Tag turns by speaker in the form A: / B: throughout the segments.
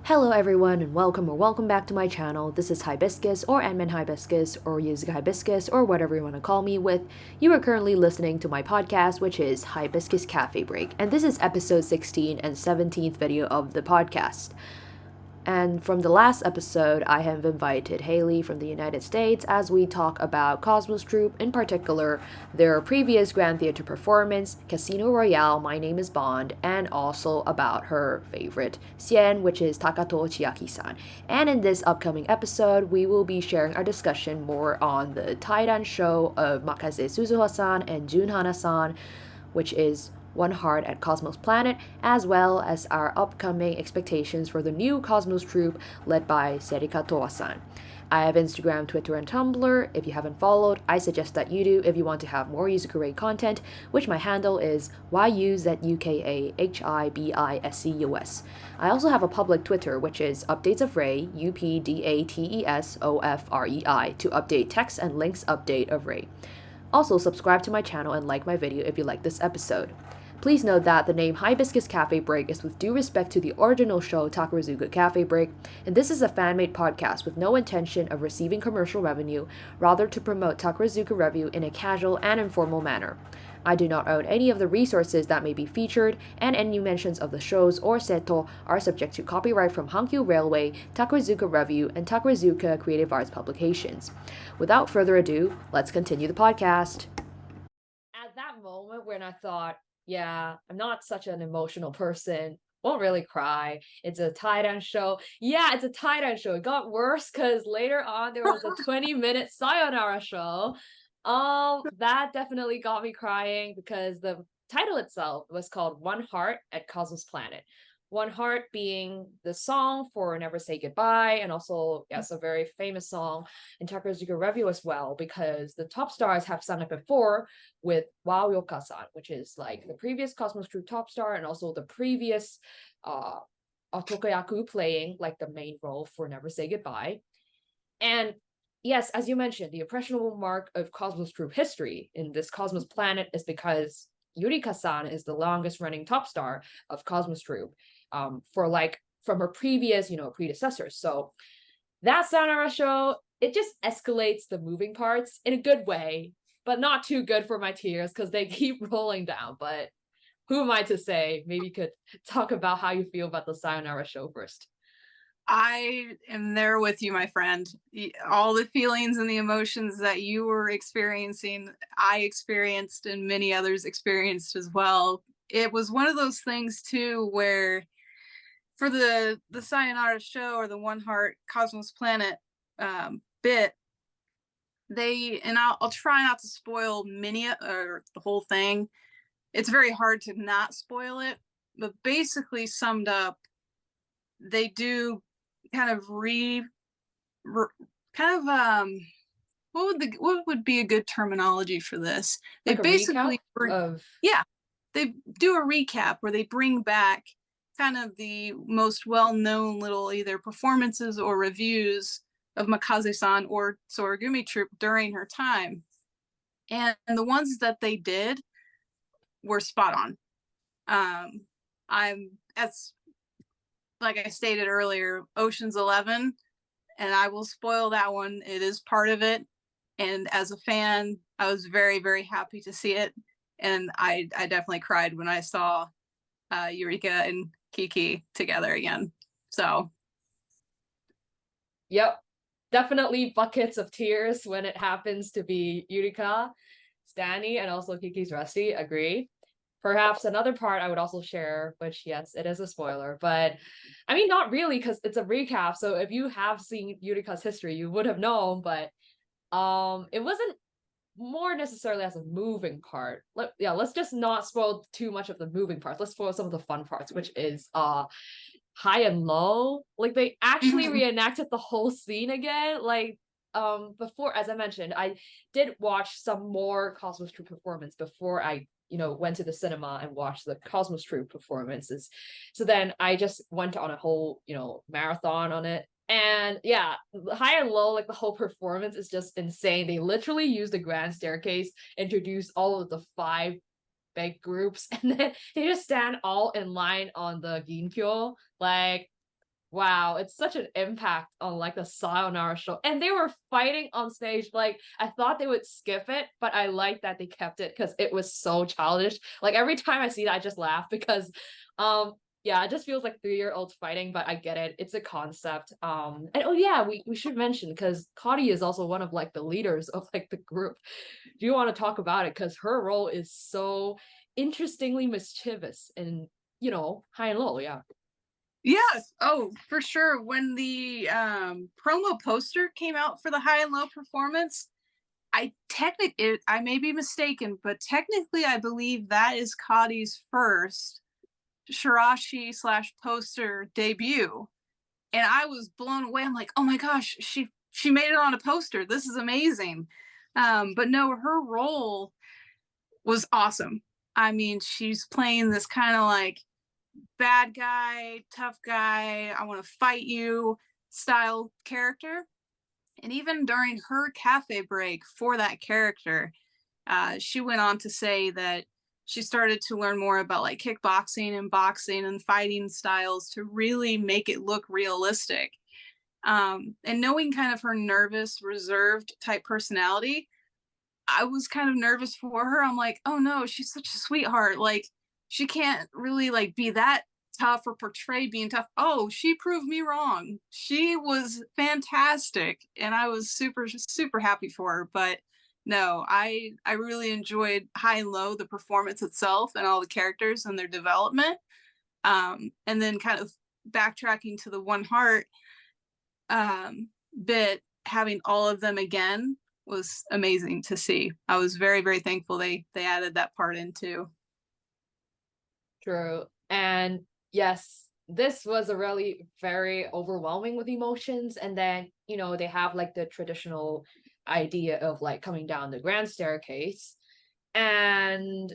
A: Hello everyone and welcome back to my channel. This is Hibiscus or Admin Hibiscus or Yuzuka Hibiscus or whatever you want to call me with. You are currently listening to my podcast, which is Hibiscus Cafe Break, and this is episode 16 and 17th video of the podcast. And from the last episode, I have invited Hailey from the United States as we talk about Cosmos Troupe, in particular, their previous Grand Theater performance, Casino Royale, My Name is Bond, and also about her favorite, Sien, which is Takato Chiaki-san. And in this upcoming episode, we will be sharing our discussion more on the Taidan show of Makaze Suzuho-san and Junhana-san, which is One Heart at Cosmos Planet, as well as our upcoming expectations for the new Cosmos Troupe led by Serika Toa-san. I have Instagram, Twitter, and Tumblr. If you haven't followed, I suggest that you do if you want to have more Yuzukure content, which my handle is YUZUKAHIBISCUS. I also have a public Twitter, which is Updates of Ray, UPDATESOFREI, to update text and links update of Ray. Also, subscribe to my channel and like my video if you like this episode. Please note that the name Hibiscus Cafe Break is with due respect to the original show Takarazuka Cafe Break, and this is a fan-made podcast with no intention of receiving commercial revenue, rather to promote Takarazuka review in a casual and informal manner. I do not own any of the resources that may be featured, and any mentions of the shows or seto are subject to copyright from Hankyu Railway, Takarazuka Review, and Takarazuka Creative Arts Publications. Without further ado, let's continue the podcast. At that moment when I thought, yeah, I'm not such an emotional person, won't really cry. It's a Taidan show. Yeah, it's a Taidan show. It got worse because later on there was a 20-minute Sayonara show. That definitely got me crying because the title itself was called One Heart at Cosmos Planet. One Heart being the song for Never Say Goodbye, and also, yes, a very famous song in Takarazuka Review as well, because the top stars have sung it before with Wao Yoka-san, which is like the previous Cosmos Troupe top star, and also the previous Tokoyaku playing like the main role for Never Say Goodbye. And yes, as you mentioned, the impressionable mark of Cosmos Troupe history in this Cosmos Planet is because Yurika-san is the longest running top star of Cosmos Troupe, from her previous, predecessors. So that Sayonara show, it just escalates the moving parts in a good way, but not too good for my tears because they keep rolling down. But who am I to say? Maybe you could talk about how you feel about the Sayonara show first.
B: I am there with you, my friend. All the feelings and the emotions that you were experiencing, I experienced, and many others experienced as well. It was one of those things too, where for the Sayonara show or the One Heart Cosmos Planet bit, I'll try not to spoil many or the whole thing. It's very hard to not spoil it, but basically summed up, they do kind of what would be a good terminology for this? They
A: Like a
B: basically
A: recap of
B: they do a recap where they bring back kind of the most well-known little either performances or reviews of Makaze-san or Soragumi Troupe during her time, and the ones that they did were spot on. I'm as like I stated earlier, Ocean's 11, and I will spoil that one. It is part of it. And as a fan, I was very, very happy to see it. And I definitely cried when I saw Eureka and Kiki together again. So.
A: Yep. Definitely buckets of tears when it happens to be Eureka, Stanny, and also Kiki's Rusty. Agree. Perhaps another part I would also share, which yes, it is a spoiler, but I mean, not really, because it's a recap. So if you have seen Eureka's history, you would have known, but it wasn't more necessarily as a moving part. Let's just not spoil too much of the moving parts. Let's spoil some of the fun parts, which is high and low. Like they actually reenacted the whole scene again. Like before, as I mentioned, I did watch some more Cosmos Troupe performance before I went to the cinema and watched the Cosmos Troupe performances. So then I just went on a whole, marathon on it. And yeah, high and low, like the whole performance is just insane. They literally used the grand staircase, introduced all of the 5 big groups, and then they just stand all in line on the Ginkyo. Like Wow, it's such an impact on like the Sayonara show. And they were fighting on stage. Like I thought they would skip it, but I like that they kept it because it was so childish. Like every time I see that, I just laugh because yeah, it just feels like 3-year-olds fighting, but I get it. It's a concept. And oh yeah, we should mention because Kotti is also one of like the leaders of like the group. Do you want to talk about it? Because her role is so interestingly mischievous and high and low, yeah.
B: Yes. Oh, for sure. When the promo poster came out for the high and low performance, I may be mistaken, but technically I believe that is Kotti's first Shirashi slash poster debut. And I was blown away. I'm like, oh my gosh, she made it on a poster. This is amazing. But no, her role was awesome. I mean, she's playing this kind of like bad guy, tough guy, I want to fight you style character. And even during her cafe break for that character, she went on to say that she started to learn more about like kickboxing and boxing and fighting styles to really make it look realistic. And knowing kind of her nervous, reserved type personality, I was kind of nervous for her. I'm like, oh no, she's such a sweetheart. Like, she can't really like be that tough or portray being tough. Oh, she proved me wrong. She was fantastic, and I was super super happy for her. But no, I really enjoyed High and Low, the performance itself, and all the characters and their development. And then kind of backtracking to the One Heart bit, having all of them again was amazing to see. I was very very thankful they added that part in too.
A: True. And yes, this was a really very overwhelming with emotions. And then, they have like the traditional idea of like coming down the grand staircase. And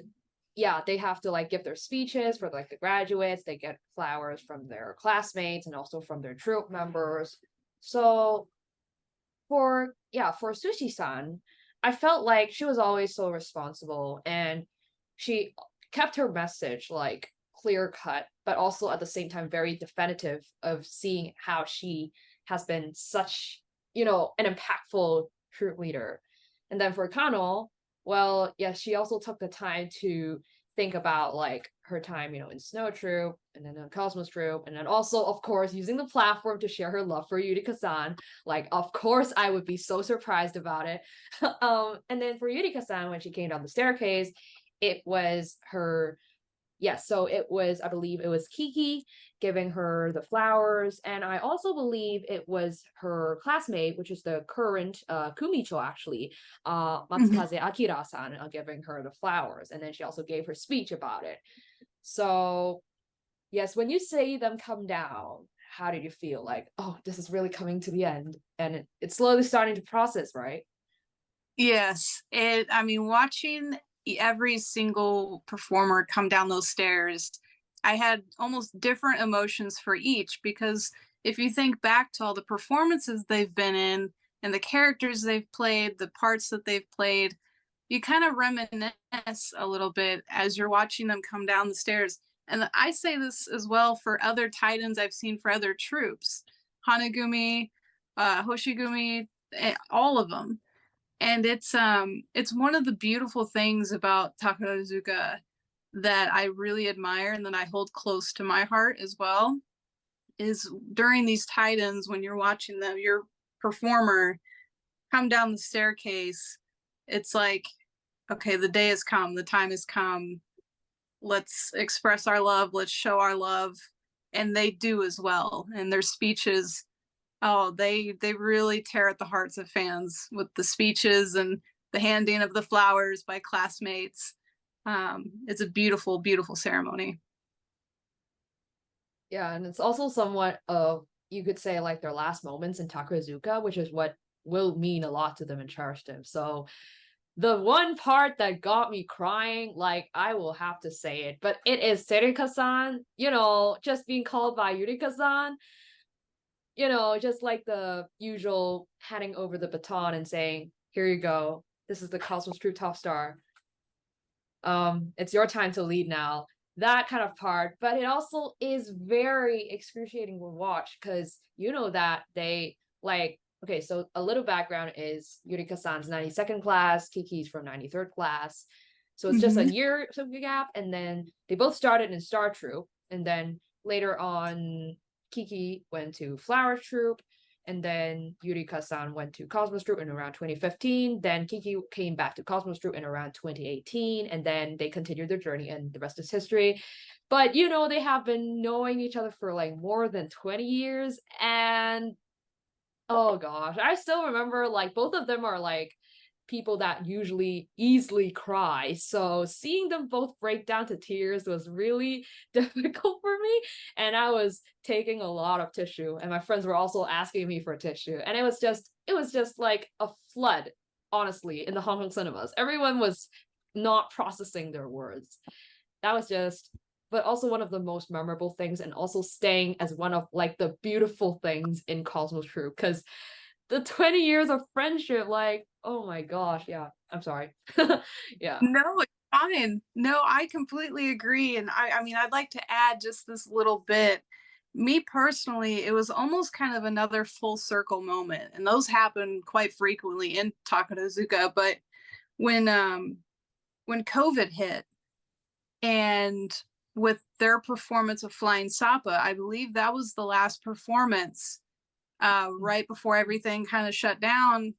A: yeah, they have to like give their speeches for like the graduates. They get flowers from their classmates and also from their troupe members. So for Sushi-san, I felt like she was always so responsible and she kept her message like clear cut, but also at the same time very definitive of seeing how she has been such, an impactful troop leader. And then for Kano, well, yeah, she also took the time to think about like her time, in Snow Troop and then Cosmos Troop, and then also, of course, using the platform to share her love for Yurika-san. Like, of course, I would be so surprised about it. And then for Yurika-san, when she came down the staircase, it was her. Yes, so it was, I believe it was Kiki giving her the flowers. And I also believe it was her classmate, which is the current Kumicho actually,
B: Mhm.
A: Matsukaze Akira-san, giving her the flowers. And then she also gave her speech about it. So, yes, when you see them come down, how did you feel? Like, oh, this is really coming to the end. And it's slowly starting to process, right?
B: Yes, I mean, watching every single performer come down those stairs, I had almost different emotions for each, because if you think back to all the performances they've been in and the characters they've played, the parts that they've played, you kind of reminisce a little bit as you're watching them come down the stairs. And I say this as well for other titans I've seen for other troops, Hanagumi, Hoshigumi, all of them. And it's one of the beautiful things about Takarazuka that I really admire and that I hold close to my heart as well, is during these titans, when you're watching them, your performer come down the staircase, it's like, okay, the day has come, the time has come, let's express our love, let's show our love. And they do as well, and their speeches, oh, they really tear at the hearts of fans with the speeches and the handing of the flowers by classmates. It's a beautiful, beautiful ceremony.
A: Yeah, and it's also somewhat of, you could say, like their last moments in Takarazuka, which is what will mean a lot to them and cherish them. So the one part that got me crying, like I will have to say it, but it is Serika-san, just being called by Yurika-san, just like the usual handing over the baton and saying, here you go. This is the Cosmos Troupe top star. It's your time to lead now. that kind of part, but it also is very excruciating to watch because you know that they like okay, so a little background is Yurika-san's 92nd class, Kiki's from 93rd class. So it's just a
B: Mm-hmm.
A: year sort of gap, and then they both started in Star Troop, and then later on Kiki went to Flower Troop, and then Yurika-san went to Cosmos Troupe in around 2015. Then Kiki came back to Cosmos Troupe in around 2018, and then they continued their journey, and the rest is history. But you know, they have been knowing each other for like more than 20 years, and oh gosh, I still remember like both of them are like people that usually easily cry. So seeing them both break down to tears was really difficult for me. And I was taking a lot of tissue. And my friends were also asking me for tissue. And it was just like a flood, honestly, in the Hong Kong cinemas. Everyone was not processing their words. That was just but also one of the most memorable things and also staying as one of like the beautiful things in Cosmos Troop because the 20 years of friendship, like, oh my gosh, yeah, I'm sorry. Yeah.
B: No, it's fine. No, I completely agree. And I mean, I'd like to add just this little bit. Me personally, it was almost kind of another full circle moment. And those happen quite frequently in Takarazuka. But when when COVID hit and with their performance of Flying Sapa, I believe that was the last performance right before everything kind of shut down.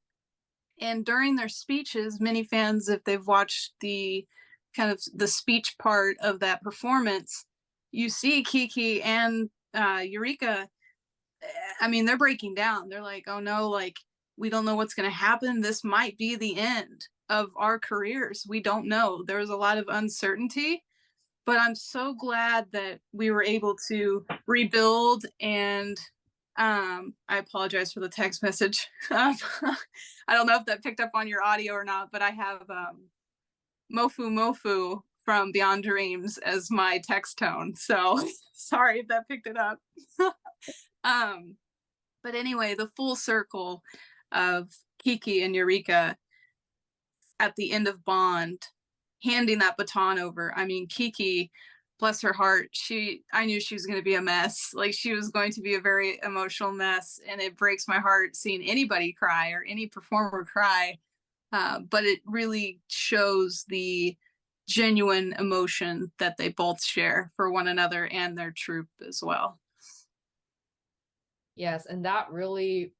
B: And during their speeches, many fans, if they've watched the kind of the speech part of that performance, you see Kiki and Eureka. I mean, they're breaking down. They're like, "Oh no, like we don't know what's going to happen. This might be the end of our careers. We don't know." There's a lot of uncertainty, but I'm so glad that we were able to rebuild. And I apologize for the text message. I don't know if that picked up on your audio or not, but I have Mofu Mofu from Beyond Dreams as my text tone. So sorry if that picked it up. um, but anyway, the full circle of Kiki and Eureka at the end of Bond, handing that baton over. I mean, Kiki, bless her heart, I knew she was going to be a mess. Like she was going to be a very emotional mess, and it breaks my heart seeing anybody cry or any performer cry. But it really shows the genuine emotion that they both share for one another and their troupe as well.
A: Yes, and that really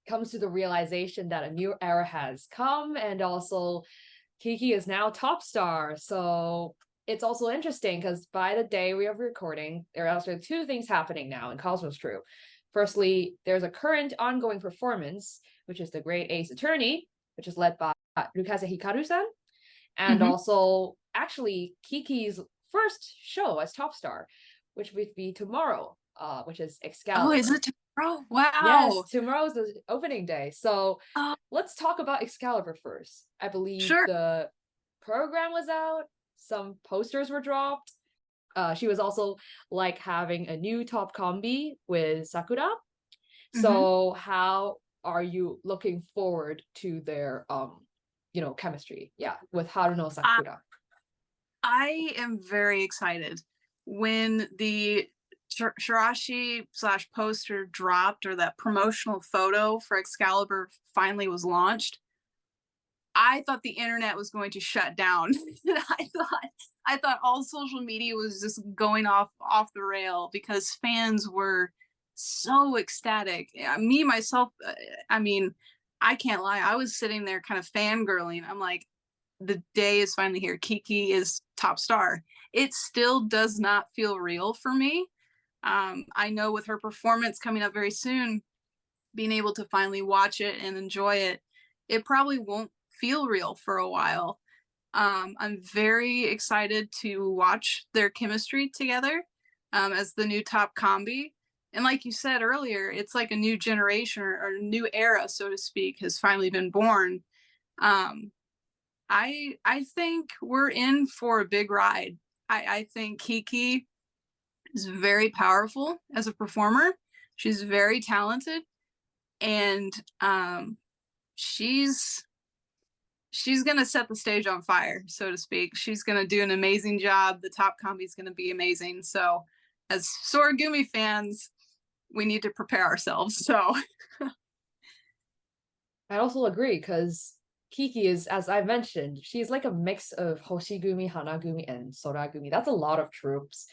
A: comes to the realization that a new era has come, and also Kiki is now top star. So it's also interesting because by the day we are recording, there are also two things happening now in Cosmos Troop. Firstly, there's a current ongoing performance, which is the Great Ace Attorney, which is led by Makaze Hikaru-san, and
B: Mm-hmm.
A: also actually Kiki's first show as top star, which would be tomorrow, which is
B: Oh, is
A: Excalibur.
B: it tomorrow?
A: Yes,
B: Wow.
A: tomorrow's the opening day. So
B: Oh,
A: let's talk about Excalibur first. I believe
B: sure.
A: the program was out, some posters were dropped. She was also like having a new top combi with Sakura.
B: Mm-hmm.
A: So how are you looking forward to their chemistry? Yeah, with Haruno Sakura.
B: I am very excited. When the Shirashi slash poster dropped, or that promotional photo for Excalibur finally was launched, I thought the internet was going to shut down. I thought all social media was just going off the rail because fans were so ecstatic. Me myself, I mean, I can't lie. I was sitting there kind of fangirling. I'm like, the day is finally here. Kiki is top star. It still does not feel real for me. I know with her performance coming up very soon, being able to finally watch it and enjoy it, it probably won't feel real for a while. I'm very excited to watch their chemistry together as the new top combi. And like you said earlier, it's like a new generation or a new era, so to speak, has finally been born. Um, I think we're in for a big ride. I think Kiki is very powerful as a performer. She's very talented, and she's she's gonna set the stage on fire, so to speak. She's gonna do an amazing job. The top combi is gonna be amazing. So, as Soragumi fans, we need to prepare ourselves. So,
A: I also agree because Kiki is, as I mentioned, she's like a mix of Hoshigumi, Hanagumi, and Soragumi. That's a lot of troops.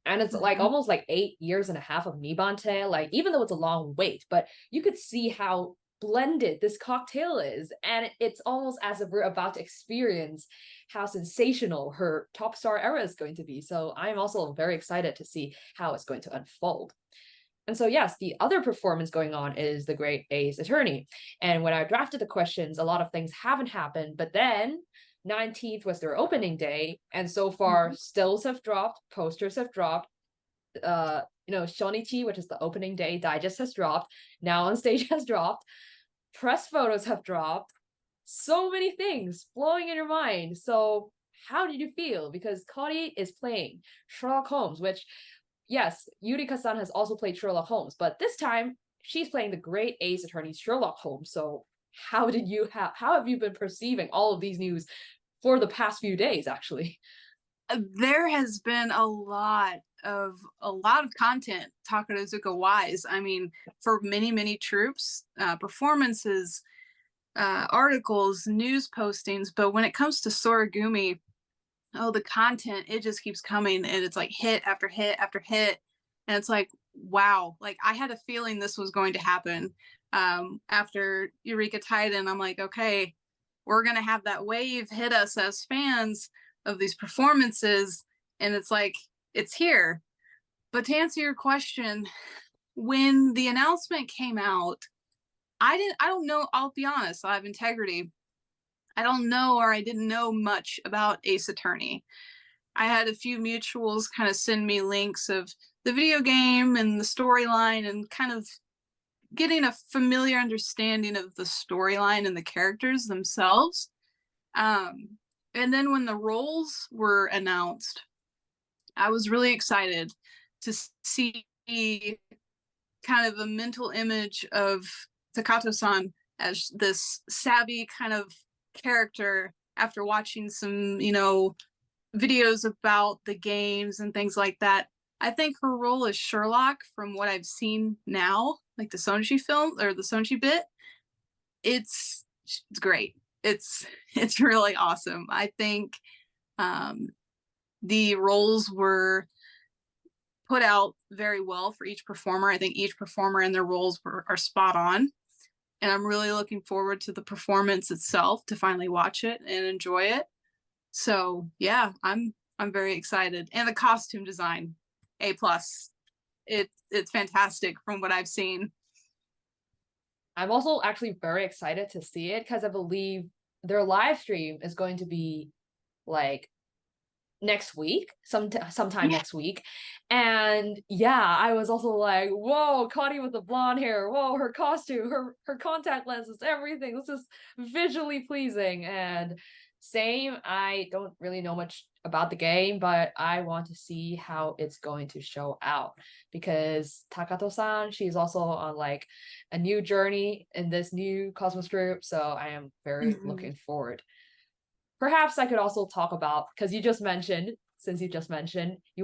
A: And it's like
B: Mhm.
A: almost like 8 years and a half of Nibante. Like, even though it's a long wait, but you could see how blended this cocktail is. And it's almost as if we're about to experience how sensational her top star era is going to be. So I'm also very excited to see how it's going to unfold. And so, yes, the other performance going on is The Great Ace Attorney. And when I drafted the questions, a lot of things haven't happened. But then 19th was their opening day. And so far,
B: Mhm.
A: stills have dropped, posters have dropped. Shonichi, which is the opening day digest, has dropped. Now on stage has dropped. Press photos have dropped. So many things flowing in your mind. So, how did you feel? Because Kotti is playing Sherlock Holmes, which, yes, Yurika-san has also played Sherlock Holmes, but this time she's playing the great ace attorney Sherlock Holmes. So how have you been perceiving all of these news for the past few days, actually?
B: There has been a lot of content Takadozuka wise. I mean, for many troops, performances, articles, news postings. But when it comes to Soragumi, oh, the content, it just keeps coming, and it's like hit after hit after hit, and it's like, wow, like I had a feeling this was going to happen. After Eureka Titan, I'm like, okay, we're gonna have that wave hit us as fans of these performances, and it's like, it's here. But to answer your question, when the announcement came out, I don't know, I'll be honest, I have integrity. I don't know, or I didn't know much about Ace Attorney. I had a few mutuals kind of send me links of the video game and the storyline, and kind of getting a familiar understanding of the storyline and the characters themselves. Um, and then when the roles were announced, I was really excited to see kind of a mental image of Takato-san as this savvy kind of character after watching some, videos about the games and things like that. I think her role as Sherlock, from what I've seen now, like the Sonji film or the Sonji bit, it's great. It's it's really awesome. I think um, the roles were put out very well for each performer. I think each performer and their roles are spot on. And I'm really looking forward to the performance itself, to finally watch it and enjoy it. So yeah, I'm very excited. And the costume design, A plus. It's fantastic from what I've seen.
A: I'm also actually very excited to see it because I believe their live stream is going to be like next week, sometime
B: Yeah.
A: next week. And yeah, I was also like, whoa, Connie with the blonde hair, whoa, her costume, her contact lenses, everything. This is visually pleasing. And same, I don't really know much about the game, but I want to see how it's going to show out because Takato-san, she's also on like a new journey in this new Cosmos Troupe, so I am very
B: Mhm.
A: looking forward. Perhaps I could also talk about, because you just mentioned, since you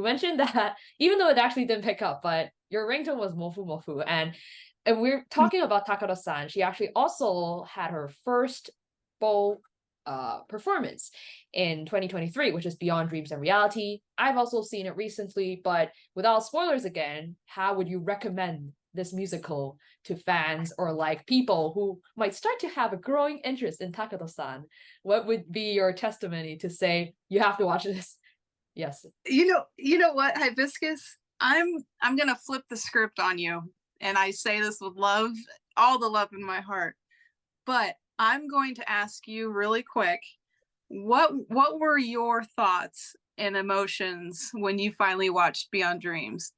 A: mentioned that even though it actually didn't pick up, but your ringtone was Mofu Mofu. And we're talking about Takara-san. She actually also had her first full performance in 2023, which is Beyond Dreams and Reality. I've also seen it recently, but without spoilers again, how would you recommend this musical to fans or like people who might start to have a growing interest in Takato-san? What would be your testimony to say you have to watch this? Yes.
B: You know what, Hibiscus? I'm gonna flip the script on you, and I say this with love, all the love in my heart. But I'm going to ask you really quick, what were your thoughts and emotions when you finally watched Beyond Dreams?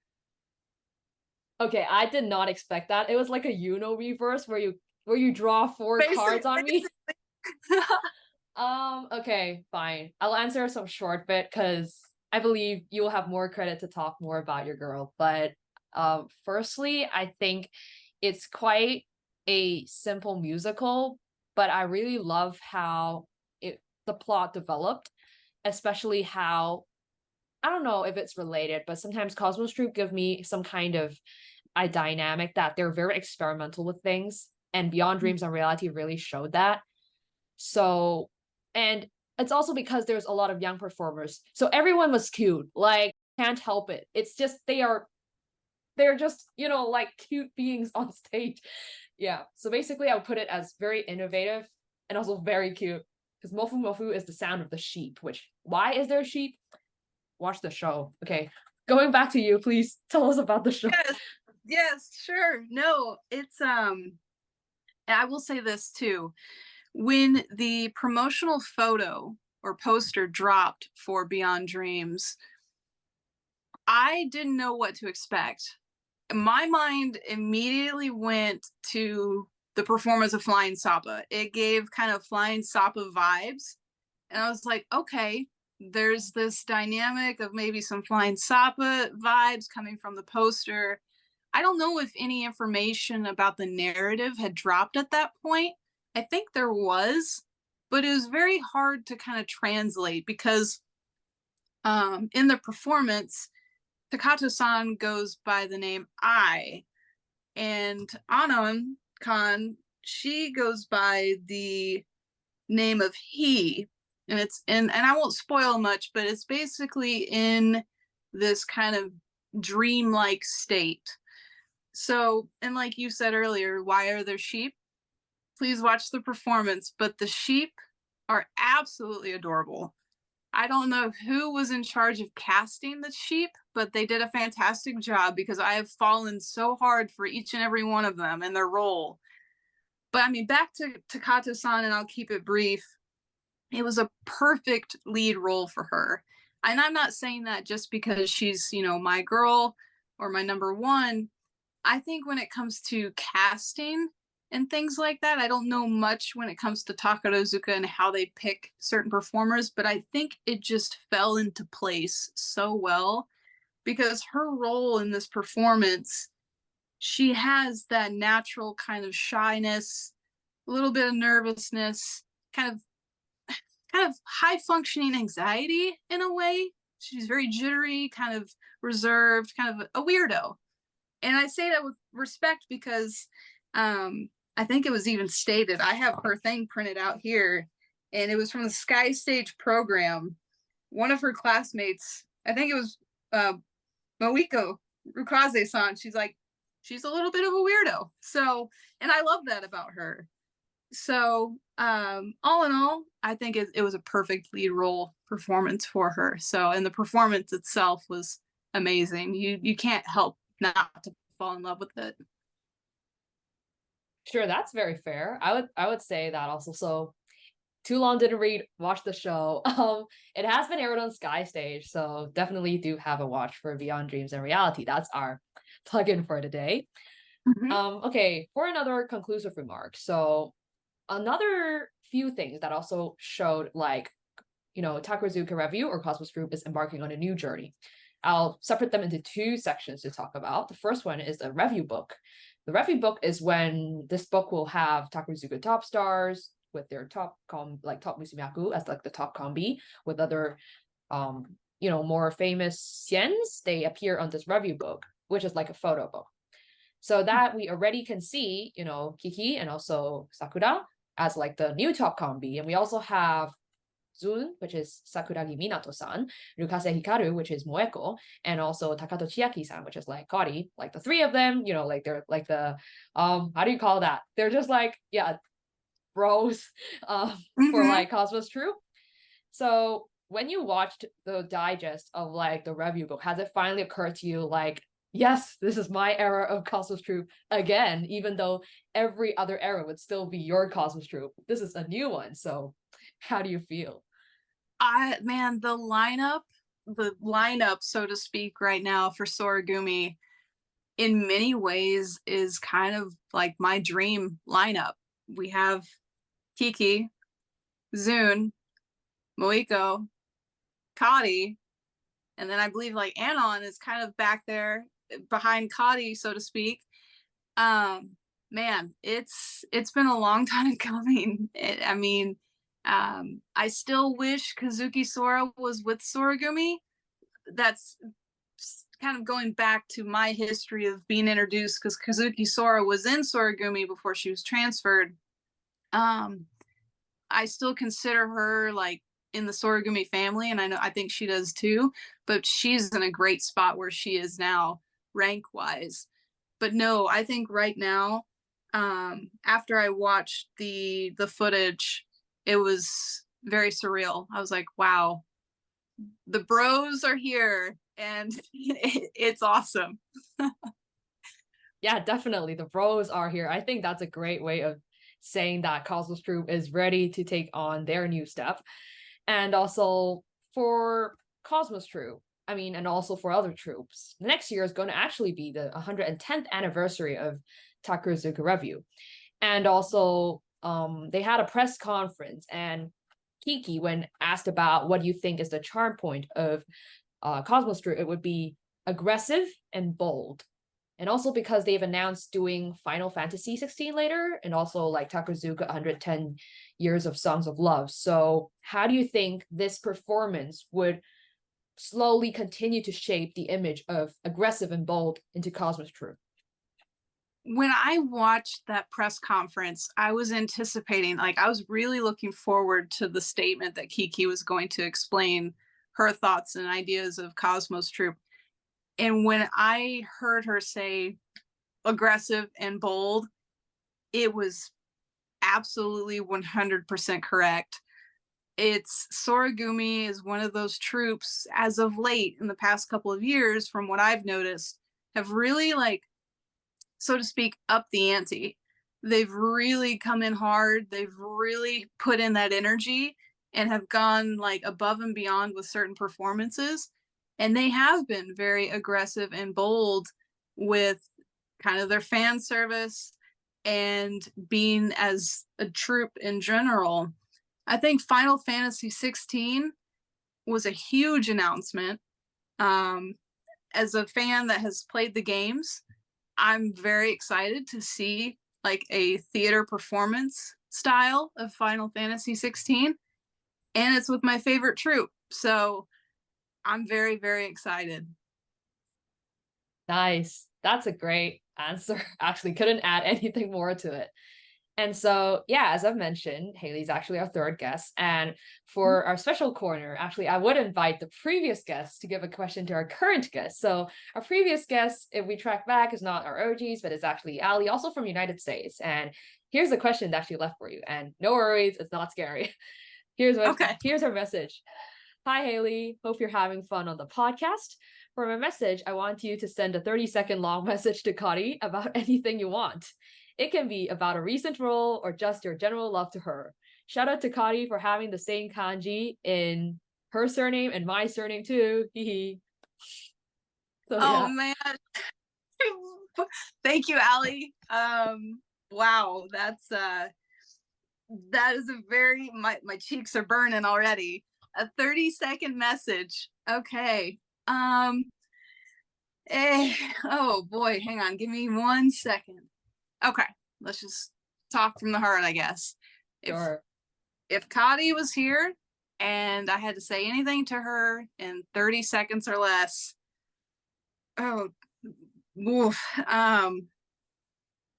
A: Okay, I did not expect that. It was like a reverse where you draw four
B: Basic,
A: cards on me.
B: basic.
A: Okay, fine. I'll answer some short bit because I believe you will have more credit to talk more about your girl. But firstly, I think it's quite a simple musical, but I really love how the plot developed, especially how, I don't know if it's related, but sometimes Cosmos Troop give me some kind of a dynamic that they're very experimental with things, and Beyond Dreams and Reality really showed that. So, and it's also because there's a lot of young performers, so everyone was cute. Like, can't help it. It's just they're just, like cute beings on stage. Yeah. So basically, I would put it as very innovative and also very cute. Because Mofu Mofu is the sound of the sheep, which, why is there sheep? Watch the show. Okay. Going back to you, please tell us about the show.
B: Yes, sure. No, it's and I will say this too. When the promotional photo or poster dropped for Beyond Dreams, I didn't know what to expect. My mind immediately went to the performance of Flying Sappa. It gave kind of Flying Sappa vibes. And I was like, okay, there's this dynamic of maybe some Flying Sappa vibes coming from the poster. I don't know if any information about the narrative had dropped at that point. I think there was, but it was very hard to kind of translate because in the performance, Takato-san goes by the name I, and Anon Khan, she goes by the name of he. And it's in, and I won't spoil much, but it's basically in this kind of dreamlike state. So, and like you said earlier, why are there sheep? Please watch the performance, but the sheep are absolutely adorable. I don't know who was in charge of casting the sheep, but they did a fantastic job because I have fallen so hard for each and every one of them and their role. But I mean, back to Takato-san, and I'll keep it brief. It was a perfect lead role for her. And I'm not saying that just because she's, my girl or my number one. I think when it comes to casting and things like that, I don't know much when it comes to Takarazuka and how they pick certain performers, but I think it just fell into place so well because her role in this performance, she has that natural kind of shyness, a little bit of nervousness, kind of high functioning anxiety in a way. She's very jittery, kind of reserved, kind of a weirdo. And I say that with respect because I think it was even stated. I have her thing printed out here, and it was from the Sky Stage program. One of her classmates, I think it was Moiko Rukaze-san, she's like, she's a little bit of a weirdo. So, and I love that about her. So, all in all, I think it was a perfect lead role performance for her. So, and the performance itself was amazing. You can't help not to fall in love with it.
A: Sure, that's very fair. I would say that also. So, too long didn't read, watch the show. It has been aired on Sky Stage, so definitely do have a watch for Beyond Dreams and Reality. That's our plug-in for today. Okay, for another conclusive remark. So, another few things that also showed, like, Takarazuka Review or Cosmos Group is embarking on a new journey. I'll separate them into two sections to talk about. The first one is the review book. The review book is when this book will have Takarazuka top stars with their top musumiaku as like the top combi with other more famous xiens. They appear on this review book, which is like a photo book. So that we already can see, Kiki and also Sakura as like the new top combi. And we also have Zun, which is Sakuragi Minato-san, Rukase Hikaru, which is Moeko, and also Takato Chiaki-san, which is like Kotti. Like the three of them, like they're like the how do you call that? They're just like, yeah, bros for like Cosmos Troupe. So when you watched the digest of like the review book, has it finally occurred to you like, yes, this is my era of Cosmos Troupe again, even though every other era would still be your Cosmos Troupe? This is a new one. So how do you feel?
B: Man, the lineup, so to speak, right now for Soragumi, in many ways, is kind of like my dream lineup. We have Kiki, Zun, Moiko, Kotti, and then I believe like Anon is kind of back there behind Kotti, so to speak. Man, it's been a long time coming. I mean, I still wish Kazuki Sora was with Soragumi. That's kind of going back to my history of being introduced, because Kazuki Sora was in Soragumi before she was transferred. I still consider her like in the Soragumi family, and I think she does too, but she's in a great spot where she is now rank wise. But no, I think right now, after I watched the footage, it was very surreal. I was like, wow, the bros are here, and it's awesome.
A: Yeah, definitely. The bros are here. I think that's a great way of saying that Cosmos Troupe is ready to take on their new step. And also for Cosmos Troupe, I mean, and also for other troops, next year is going to actually be the 110th anniversary of Takuzuka Review. And also, they had a press conference, and Kiki, when asked about what do you think is the charm point of Cosmos Troupe, it would be aggressive and bold. And also because they've announced doing Final Fantasy 16 later, and also like Takuzuka 110 Years of Songs of Love. So how do you think this performance would slowly continue to shape the image of aggressive and bold into Cosmos Troupe?
B: When I watched that press conference, I was anticipating, like, I was really looking forward to the statement that Kiki was going to explain her thoughts and ideas of Cosmos Troupe. And when I heard her say aggressive and bold, it was absolutely 100% correct. It's Soragumi is one of those troops, as of late in the past couple of years, from what I've noticed, have really, like, so to speak, up the ante. They've really come in hard. They've really put in that energy and have gone like above and beyond with certain performances. And they have been very aggressive and bold with kind of their fan service and being as a troupe in general. I think Final Fantasy 16 was a huge announcement. As a fan that has played the games, I'm very excited to see like a theater performance style of Final Fantasy 16, and it's with my favorite troupe. So I'm very, very excited.
A: Nice. That's a great answer. Actually, couldn't add anything more to it. And so, yeah, as I've mentioned, Hailey's actually our third guest. And for our special corner, actually, I would invite the previous guest to give a question to our current guest. So our previous guest, if we track back, is not our OGs, but it's actually Ali, also from United States. And here's the question that she left for you. And no worries, it's not scary. Here's her message. Hi, Hailey. Hope you're having fun on the podcast. For my message, I want you to send a 30-second long message to Kotti about anything you want. It can be about a recent role or just your general love to her. Shout out to Kotti for having the same kanji in her surname and my surname too. So
B: Oh
A: yeah.
B: man. Thank you, Ali. Wow, that is a very, my cheeks are burning already. A 30-second message. Okay. Oh boy, hang on, give me 1 second. Okay, let's just talk from the heart, I guess.
A: Sure.
B: If Kotti was here and I had to say anything to her in 30 seconds or less, oh, oof,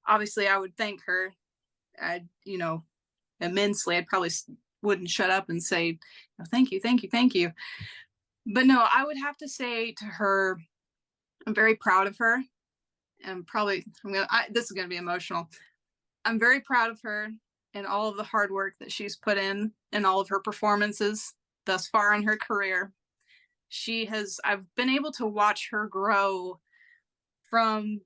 B: obviously I would thank her. Immensely. I probably wouldn't shut up and say, thank you, thank you, thank you. But no, I would have to say to her, I'm very proud of her. And this is gonna be emotional. I'm very proud of her and all of the hard work that she's put in and all of her performances thus far in her career. I've been able to watch her grow from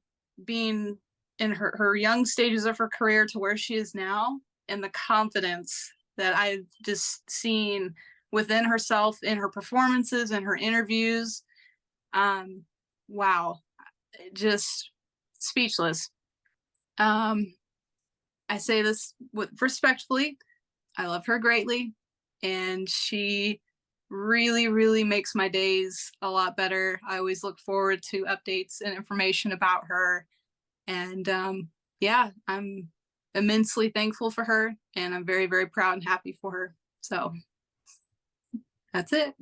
B: being in her young stages of her career to where she is now, and the confidence that I've just seen within herself in her performances and her interviews. Wow, just speechless. I say this respectfully. I love her greatly, and she really, really makes my days a lot better. I always look forward to updates and information about her. And yeah, I'm immensely thankful for her, and I'm very, very proud and happy for her. So that's it.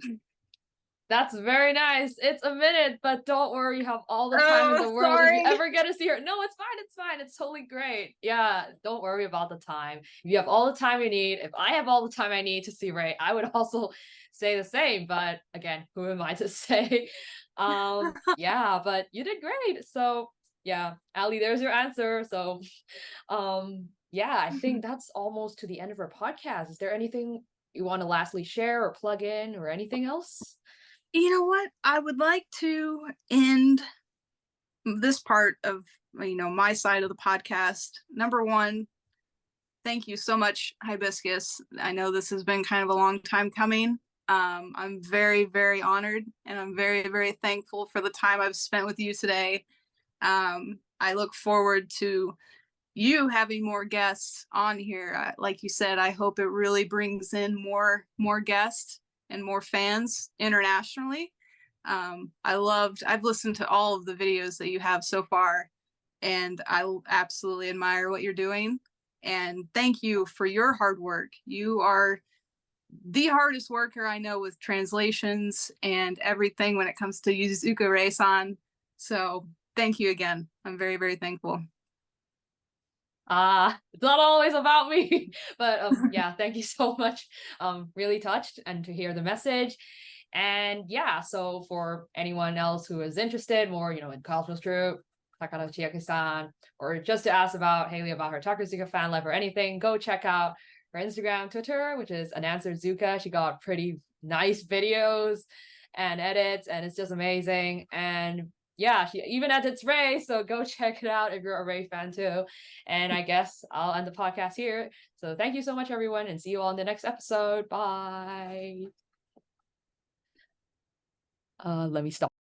A: That's very nice. It's a minute, but don't worry, you have all the time in the world.
B: Sorry.
A: If you ever get to see her, no, it's fine. It's fine. It's totally great. Yeah, don't worry about the time. If you have all the time you need, if I have all the time I need to see Ray, I would also say the same. But again, who am I to say? Yeah, but you did great. So yeah, Ali, there's your answer. So yeah, I think that's almost to the end of our podcast. Is there anything you want to lastly share or plug in or anything else?
B: You know what? I would like to end this part of, my side of the podcast. Number one, thank you so much, Hibiscus. I know this has been kind of a long time coming. I'm very, very honored, and I'm very, very thankful for the time I've spent with you today. I look forward to you having more guests on here. Like you said, I hope it really brings in more guests and more fans internationally. I've listened to all of the videos that you have so far, and I absolutely admire what you're doing. And thank you for your hard work. You are the hardest worker I know with translations and everything when it comes to Yuzuka Rei-san. So thank you again. I'm very, very thankful.
A: It's not always about me, but yeah, thank you so much. Really touched and to hear the message. And yeah, so for anyone else who is interested more, in Cosmos Troupe, Takara Chiaki-san, or just to ask about Hailey, about her Takazuka fan life or anything, go check out her Instagram, Twitter, which is Unanswered Zuka. She got pretty nice videos and edits, and it's just amazing. And yeah, she even edits Ray, so go check it out if you're a Ray fan too. And I guess I'll end the podcast here. So thank you so much, everyone, and see you all in the next episode. Bye. Let me stop.